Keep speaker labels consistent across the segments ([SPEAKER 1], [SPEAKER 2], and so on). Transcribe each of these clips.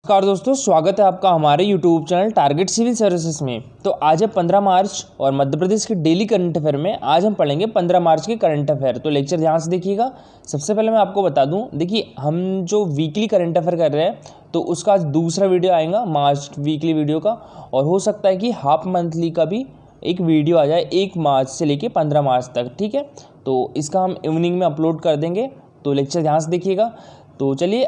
[SPEAKER 1] नमस्कार दोस्तों, स्वागत है आपका हमारे YouTube channel target civil services में। तो आज है 15 मार्च और मध्य प्रदेश के डेली करंट अफेयर में आज हम पढ़ेंगे 15 मार्च के करंट अफेयर। तो लेक्चर ध्यान से देखिएगा। सबसे पहले मैं आपको बता दूं, देखिए हम जो वीकली करंट अफेयर कर रहे हैं तो उसका आज दूसरा वीडियो आएगा मार्च वीकली वीडियो का, और हो सकता है कि हाफ मंथली का भी एक वीडियो आ जाए 1 मार्च से लेके 15 मार्च तक। ठीक है, तो इसका हम इवनिंग में अपलोड कर देंगे। तो लेक्चर ध्यान से देखिएगा। तो चलिए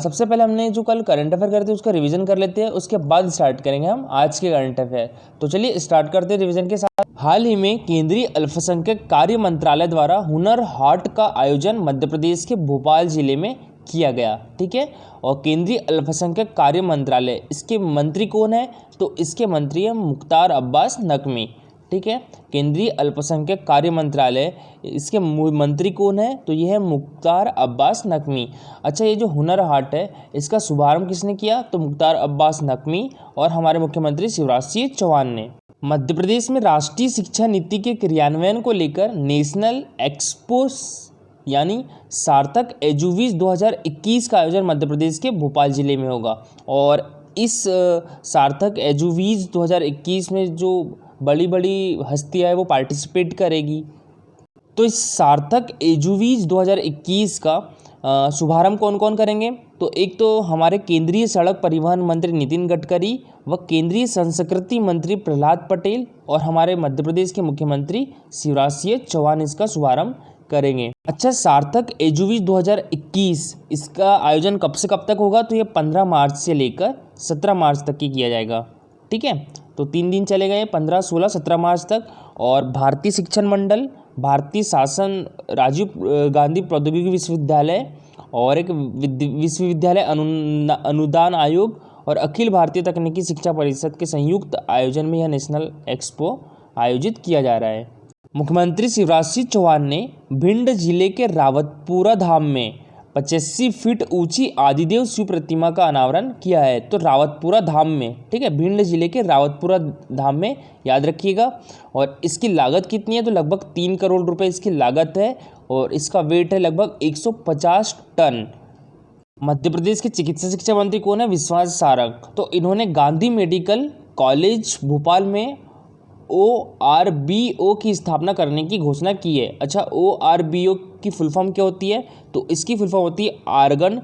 [SPEAKER 1] सबसे पहले हमने जो कल करंट अफेयर करे थे उसका रिवीजन कर लेते हैं, उसके बाद स्टार्ट करेंगे हम आज के करंट अफेयर। तो चलिए स्टार्ट करते हैं रिवीजन के साथ। हाल ही में केंद्रीय अल्पसंख्यक कार्य मंत्रालय द्वारा हुनर हाट का आयोजन मध्य प्रदेश के भोपाल जिले में किया गया। ठीक है, और केंद्रीय अल्पसंख्यक कार्य मंत्रालय, इसके मंत्री कौन है? तो इसके मंत्री है मुख्तार अब्बास नकवी। ठीक है, केंद्रीय अल्पसंख्यक कार्य मंत्रालय, इसके मंत्री कौन है? तो ये है मुख्तार अब्बास नकवी। अच्छा, ये जो हुनर हाट है इसका शुभारंभ किसने किया? तो मुख्तार अब्बास नकवी और हमारे मुख्यमंत्री शिवराज सिंह चौहान ने। मध्य प्रदेश में राष्ट्रीय शिक्षा नीति के क्रियान्वयन को लेकर नेशनल एक्सपो यानी सार्थक एजुवीज 2021 का आयोजन मध्य प्रदेश के भोपाल जिले में होगा। और इस सार्थक एजुवीज 2021 में जो बड़ी बड़ी हस्तियाँ है वो पार्टिसिपेट करेगी। तो इस सार्थक एजुवीज 2021 का शुभारंभ कौन कौन करेंगे? तो एक तो हमारे केंद्रीय सड़क परिवहन मंत्री नितिन गडकरी व केंद्रीय संस्कृति मंत्री प्रहलाद पटेल और हमारे मध्य प्रदेश के मुख्यमंत्री शिवराज सिंह चौहान इसका शुभारंभ करेंगे। अच्छा, सार्थक एजुवीज 2021 इसका आयोजन कब से कब तक होगा? तो ये 15 मार्च से लेकर 17 मार्च तक की किया जाएगा। ठीक है, तो 3 दिन चलेगा ये, 15, 16, 17 मार्च तक। और भारतीय शिक्षण मंडल, भारतीय शासन, राजीव गांधी प्रौद्योगिकी विश्वविद्यालय और एक विश्वविद्यालय अनुदान आयोग और अखिल भारतीय तकनीकी शिक्षा परिषद के संयुक्त आयोजन में यह नेशनल एक्सपो आयोजित किया जा रहा है। मुख्यमंत्री शिवराज सिंह चौहान ने भिंड जिले के रावतपुरा धाम में 85 फीट ऊंची आदिदेव शिव प्रतिमा का अनावरण किया है। तो रावतपुरा धाम में, ठीक है, भिंड जिले के रावतपुरा धाम में, याद रखिएगा। और इसकी लागत कितनी है? तो लगभग 3 करोड़ रुपए इसकी लागत है और इसका वेट है लगभग 150 टन। मध्य प्रदेश के चिकित्सा शिक्षा मंत्री कौन है? विश्वास सारंग। तो इन्होंने गांधी मेडिकल कॉलेज भोपाल में ORBO की स्थापना करने की घोषणा की है। अच्छा, ORBO की फुल फॉर्म क्या होती है? तो इसकी फुल फॉर्म होती है ऑर्गन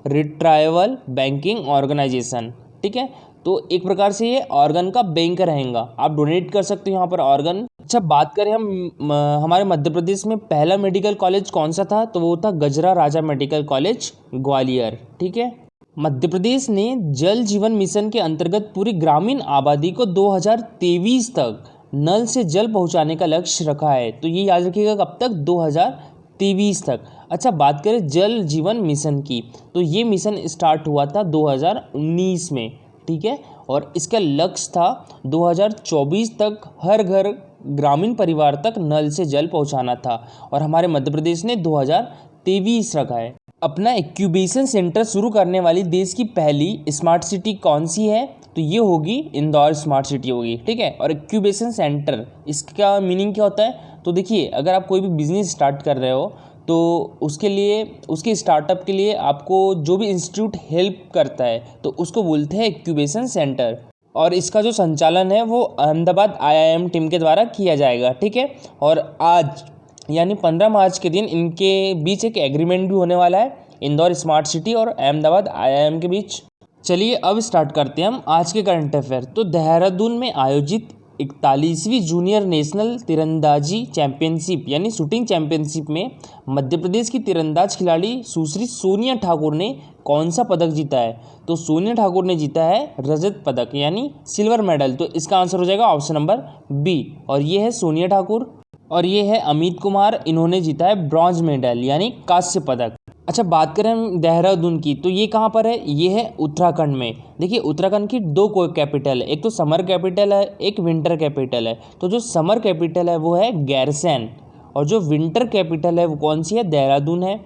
[SPEAKER 1] रिट्राइवल बैंकिंग ऑर्गेनाइजेशन। ठीक है, तो एक प्रकार से ये ऑर्गन का बैंक रहेगा, आप डोनेट कर सकते हो यहाँ पर ऑर्गन। अच्छा, बात करें हम हमारे मध्य प्रदेश में पहला मेडिकल कॉलेज कौन सा था? तो वो था गजरा राजा मेडिकल कॉलेज ग्वालियर। ठीक है, मध्य प्रदेश ने जल जीवन मिशन के अंतर्गत पूरी ग्रामीण आबादी को 2023 तक नल से जल पहुंचाने का लक्ष्य रखा है। तो ये याद रखिएगा, कब तक? 2023 तक। अच्छा, बात करें जल जीवन मिशन की, तो ये मिशन स्टार्ट हुआ था 2019 में। ठीक है, और इसका लक्ष्य था 2024 तक हर घर ग्रामीण परिवार तक नल से जल पहुंचाना था, और हमारे मध्य प्रदेश ने 2023 रखा है। अपना इंक्यूबेशन सेंटर शुरू करने वाली देश की पहली स्मार्ट सिटी कौन सी है? तो ये होगी इंदौर स्मार्ट सिटी होगी। ठीक है, और इंक्यूबेशन सेंटर इसका मीनिंग क्या होता है? तो देखिए, अगर आप कोई भी बिजनेस स्टार्ट कर रहे हो तो उसके लिए, उसके स्टार्टअप के लिए आपको जो भी इंस्टीट्यूट हेल्प करता है तो उसको बोलते हैं इंक्यूबेशन सेंटर, और इसका जो संचालन है वो अहमदाबाद IIM टीम के द्वारा किया जाएगा। ठीक है, और आज यानी 15 मार्च के दिन इनके बीच एक एग्रीमेंट भी होने वाला है, इंदौर स्मार्ट सिटी और अहमदाबाद IIM के बीच। चलिए अब स्टार्ट करते हैं हम आज के करंट अफेयर। तो देहरादून में आयोजित 41वीं जूनियर नेशनल तीरंदाजी चैंपियनशिप यानी शूटिंग चैंपियनशिप में मध्य प्रदेश की तीरंदाज खिलाड़ी सुश्री सोनिया ठाकुर ने कौन सा पदक जीता है? तो सोनिया ठाकुर ने जीता है रजत पदक यानी सिल्वर मेडल। तो इसका आंसर हो जाएगा ऑप्शन नंबर बी, और ये है सोनिया ठाकुर। और ये है अमित कुमार, इन्होंने जीता है ब्रॉन्ज मेडल यानी कांस्य पदक। अच्छा, बात करें हम देहरादून की, तो ये कहाँ पर है? ये है उत्तराखंड में। देखिए, उत्तराखंड की 2 कैपिटल है, एक तो समर कैपिटल है, एक विंटर कैपिटल है। तो जो समर कैपिटल है वो है गैरसैंण, और जो विंटर कैपिटल है वो कौन सी है? देहरादून है।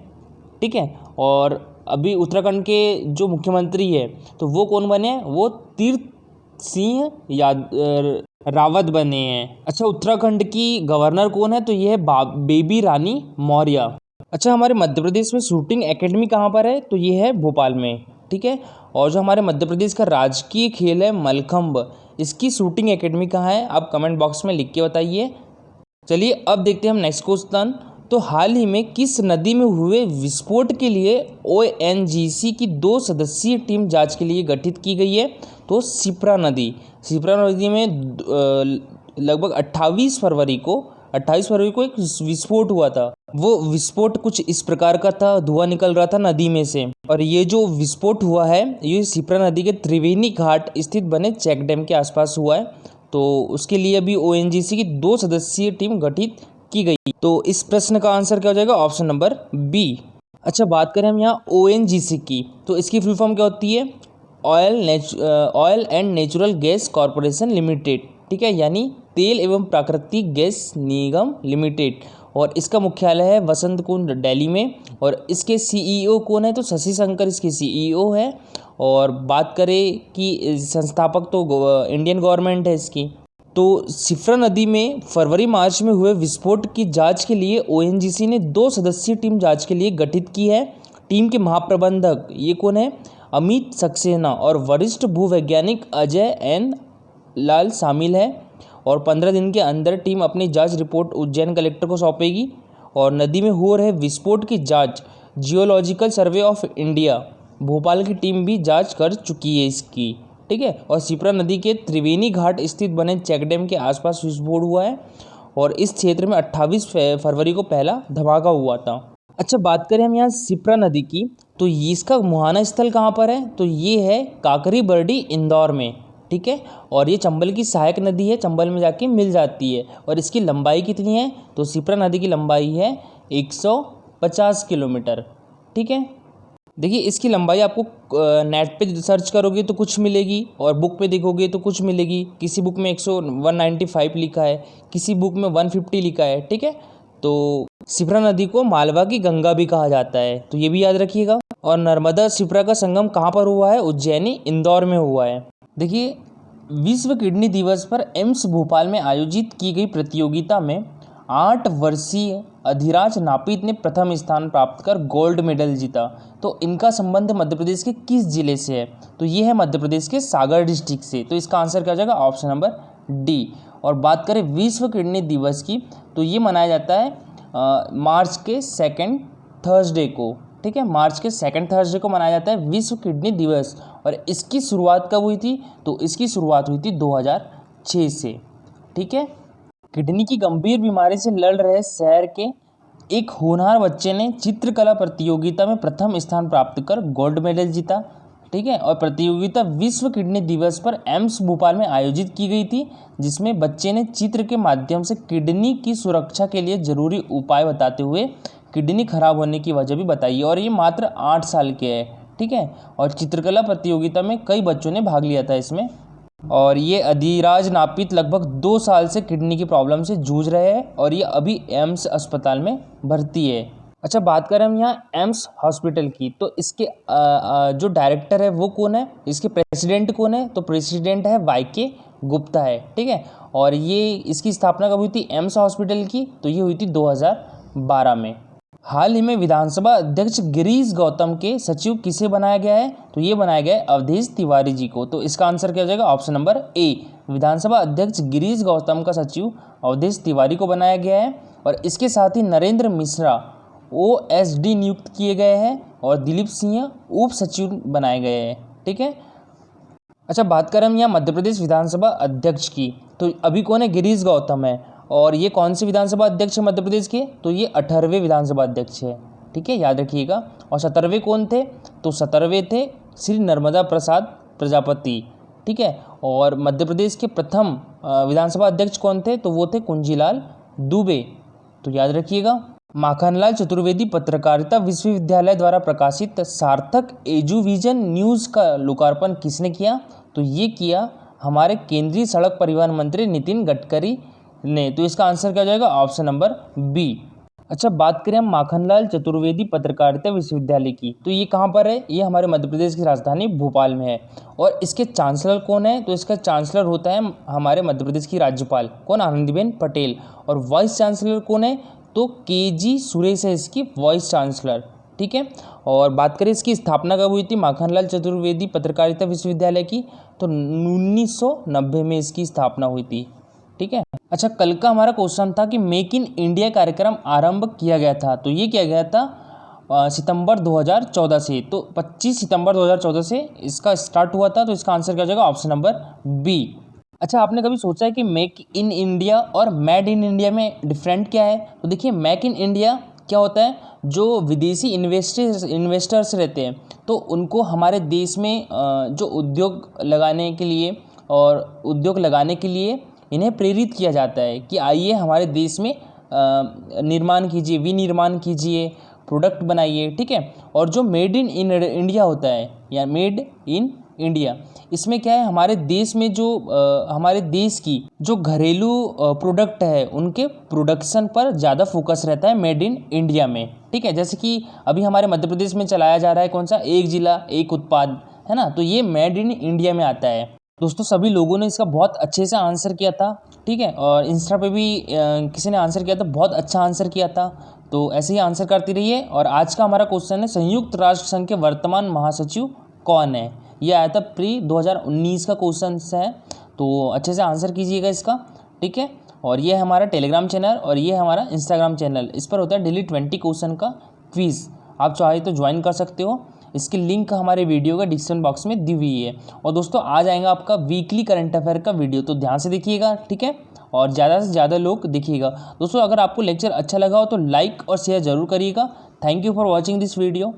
[SPEAKER 1] ठीक है, और अभी उत्तराखंड के जो मुख्यमंत्री है तो वो कौन बने हैं? वो तीर्थ सिंह रावत बने हैं। अच्छा, उत्तराखंड की गवर्नर कौन है? तो ये है बेबी रानी मौर्य। अच्छा, हमारे मध्य प्रदेश में शूटिंग एकेडमी कहाँ पर है? तो ये है भोपाल में। ठीक है। और जो हमारे मध्य प्रदेश का राजकीय खेल है मलखंभ, इसकी शूटिंग एकेडमी कहाँ है, आप कमेंट बॉक्स में लिख के बताइए। चलिए अब देखते हैं हम नेक्स्ट क्वेश्चन। तो हाल ही में किस नदी में हुए विस्फोट के लिए ONGC की 2 सदस्यीय टीम जांच के लिए गठित की गई है? तो शिप्रा नदी में लगभग 28 फरवरी को एक विस्फोट हुआ था। वो विस्फोट कुछ इस प्रकार का था, धुआं निकल रहा था नदी में से, और ये जो विस्फोट हुआ है ये शिप्रा नदी के त्रिवेणी घाट स्थित बने चेक डैम के आसपास हुआ है। तो उसके लिए अभी ONGC की 2 सदस्यीय टीम गठित की गई। तो इस प्रश्न का आंसर क्या हो जाएगा, ऑप्शन नंबर बी। अच्छा, बात करें हम यहाँ ONGC की, तो इसकी फुल फॉर्म क्या होती है, oil and natural gas corporation limited, ठीक है, यानी तेल एवं प्राकृतिक गैस निगम लिमिटेड। और इसका मुख्यालय है वसंत कुंज दिल्ली में। और इसके CEO कौन है, तो शशि शंकर इसके CEO है। और बात करें कि संस्थापक तो इंडियन गवर्नमेंट है इसकी। तो शिप्रा नदी में फरवरी मार्च में हुए विस्फोट की जांच के लिए ONGC ने 2 सदस्यीय टीम जांच के लिए गठित की है। टीम के महाप्रबंधक ये कौन है, अमित सक्सेना, और वरिष्ठ भूवैज्ञानिक अजय एन लाल शामिल है। और 15 दिन के अंदर टीम अपनी जांच रिपोर्ट उज्जैन कलेक्टर को सौंपेगी। और नदी में हो रहे विस्फोट की जांच geological survey of India Bhopal की टीम भी जांच कर चुकी है इसकी, ठीक है। और शिप्रा नदी के त्रिवेणी घाट स्थित बने चेक डैम के आसपास विस्फोट हुआ है। और इस क्षेत्र में 28 फरवरी को पहला धमाका हुआ था। अच्छा, बात करें हम यहाँ शिप्रा नदी की, तो इसका मुहाना स्थल कहाँ पर है, तो ये है काकरी बरडी इंदौर में, ठीक है। और ये चंबल की सहायक नदी है, चंबल में जाके मिल जाती है। और इसकी लंबाई कितनी है, तो शिप्रा नदी की लंबाई है 150 किलोमीटर, ठीक है। देखिए इसकी लंबाई आपको नेट पे सर्च करोगे तो कुछ मिलेगी, और बुक पे देखोगे तो कुछ मिलेगी। किसी बुक में 195 लिखा है, किसी बुक में 150 लिखा है, ठीक है। तो शिप्रा नदी को मालवा की गंगा भी कहा जाता है, तो ये भी याद रखिएगा। और नर्मदा शिप्रा का संगम कहाँ पर हुआ है, उज्जैनी इंदौर में हुआ है। देखिए विश्व किडनी दिवस पर एम्स भोपाल में आयोजित की गई प्रतियोगिता में 8 वर्षीय अधिराज नापित ने प्रथम स्थान प्राप्त कर गोल्ड मेडल जीता। तो इनका संबंध मध्य प्रदेश के किस जिले से है, तो ये है मध्य प्रदेश के सागर डिस्ट्रिक्ट से। तो इसका आंसर क्या हो जाएगा, ऑप्शन नंबर डी। और बात करें विश्व किडनी दिवस की, तो ये मनाया जाता है मार्च के 2nd थर्सडे को, ठीक है। मार्च के 2nd थर्सडे को मनाया जाता है विश्व किडनी दिवस। और इसकी शुरुआत कब हुई थी, तो इसकी शुरुआत हुई थी 2006 से, ठीक है। किडनी की गंभीर बीमारी से लड़ रहे शहर के एक होनहार बच्चे ने चित्रकला प्रतियोगिता में प्रथम स्थान प्राप्त कर गोल्ड मेडल जीता, ठीक है। और प्रतियोगिता विश्व किडनी दिवस पर एम्स भोपाल में आयोजित की गई थी, जिसमें बच्चे ने चित्र के माध्यम से किडनी की सुरक्षा के लिए जरूरी उपाय बताते हुए किडनी खराब होने की वजह भी बताई। और ये मात्र 8 साल के है, ठीक है। और चित्रकला प्रतियोगिता में कई बच्चों ने भाग लिया था इसमें। और ये अधिराज नापित लगभग 2 साल से किडनी की प्रॉब्लम से जूझ रहे हैं, और ये अभी एम्स अस्पताल में भर्ती है। अच्छा, बात करें हम यहाँ एम्स हॉस्पिटल की, तो इसके जो डायरेक्टर है वो कौन है, इसके प्रेसिडेंट कौन है, तो प्रेसिडेंट है YK गुप्ता है, ठीक है। और ये इसकी स्थापना कब हुई थी एम्स हॉस्पिटल की, तो ये हुई थी 2012 में। हाल ही में विधानसभा अध्यक्ष गिरीश गौतम के सचिव किसे बनाया गया है, तो ये बनाया गया है अवधेश तिवारी जी को। तो इसका आंसर क्या हो जाएगा, ऑप्शन नंबर ए। विधानसभा अध्यक्ष गिरीश गौतम का सचिव अवधेश तिवारी को बनाया गया है। और इसके साथ ही नरेंद्र मिश्रा OSD नियुक्त किए गए हैं, और दिलीप सिंह उप सचिव बनाए गए हैं, ठीक है। अच्छा, बात करें हम यहाँ मध्य प्रदेश विधानसभा अध्यक्ष की, तो अभी कौन है, गिरीश गौतम है। और ये कौन से विधानसभा अध्यक्ष है मध्य प्रदेश के, तो ये 18वें विधानसभा अध्यक्ष है, ठीक है, याद रखिएगा। और 17वें कौन थे, तो 17वें थे श्री नर्मदा प्रसाद प्रजापति, ठीक है। और मध्य प्रदेश के प्रथम विधानसभा अध्यक्ष कौन थे, तो वो थे कुंजीलाल दुबे, तो याद रखिएगा। माखनलाल चतुर्वेदी पत्रकारिता विश्वविद्यालय द्वारा प्रकाशित सार्थक एजुविजन न्यूज़ का लोकार्पण किसने किया, तो ये किया हमारे केंद्रीय सड़क परिवहन मंत्री नितिन गडकरी ने। तो इसका आंसर क्या हो जाएगा, ऑप्शन नंबर बी। अच्छा, बात करें हम माखनलाल चतुर्वेदी पत्रकारिता विश्वविद्यालय की, तो ये कहाँ पर है, ये हमारे मध्य प्रदेश की राजधानी भोपाल में है। और इसके चांसलर कौन है, तो इसका चांसलर होता है हमारे मध्य प्रदेश की राज्यपाल कौन, आनंदीबेन पटेल। और वाइस चांसलर कौन है, तो KG सुरेश है इसकी वाइस चांसलर, ठीक है। और बात करें इसकी स्थापना कब हुई थी, माखनलाल चतुर्वेदी पत्रकारिता विश्वविद्यालय की, तो 1990 में इसकी स्थापना हुई थी। ठीक है। अच्छा, कल का हमारा क्वेश्चन था कि मेक इन इंडिया कार्यक्रम आरंभ किया गया था, तो ये किया गया था सितंबर 2014 से। तो 25 सितंबर 2014 से इसका स्टार्ट हुआ था। तो इसका आंसर क्या हो जाएगा, ऑप्शन नंबर बी। अच्छा, आपने कभी सोचा है कि मेक इन इंडिया और मेड इन इंडिया में डिफरेंट क्या है? तो देखिए, मेक इन इंडिया क्या होता है, जो विदेशी इन्वेस्टर्स रहते हैं तो उनको हमारे देश में जो उद्योग लगाने के लिए और उद्योग लगाने के लिए इन्हें प्रेरित किया जाता है कि आइए हमारे देश में निर्माण कीजिए, विनिर्माण कीजिए, प्रोडक्ट बनाइए। ठीक है। और जो मेड इन इंडिया होता है या मेड इन इंडिया, इसमें क्या है, हमारे देश में जो हमारे देश की जो घरेलू प्रोडक्ट है उनके प्रोडक्शन पर ज़्यादा फोकस रहता है मेड इन इंडिया में। ठीक है। जैसे कि अभी हमारे मध्य प्रदेश में चलाया जा रहा है कौन सा, एक जिला एक उत्पाद, है ना, तो ये मेड इन इंडिया में आता है। दोस्तों, सभी लोगों ने इसका बहुत अच्छे से आंसर किया था। ठीक है। और इंस्टा पे भी किसी ने आंसर किया था, बहुत अच्छा आंसर किया था। तो ऐसे ही आंसर करती रहिए। और आज का हमारा क्वेश्चन है, संयुक्त राष्ट्र संघ के वर्तमान महासचिव कौन है? ये आया था प्री 2019 का क्वेश्चन है। तो अच्छे से आंसर कीजिएगा इसका। ठीक है। और ये है हमारा टेलीग्राम चैनल और ये है हमारा इंस्टाग्राम चैनल। इस पर होता है डेली 20 क्वेश्चन का क्विज़। आप चाहे तो ज्वाइन कर सकते हो। इसकी लिंक हमारे वीडियो का डिस्क्रिप्शन बॉक्स में दी हुई है। और दोस्तों, आ जाएगा आपका वीकली करंट अफेयर का वीडियो, तो ध्यान से देखिएगा। ठीक है। और ज़्यादा से ज़्यादा लोग देखिएगा। दोस्तों, अगर आपको लेक्चर अच्छा लगा हो तो लाइक और शेयर ज़रूर करिएगा। Thank you for watching this video.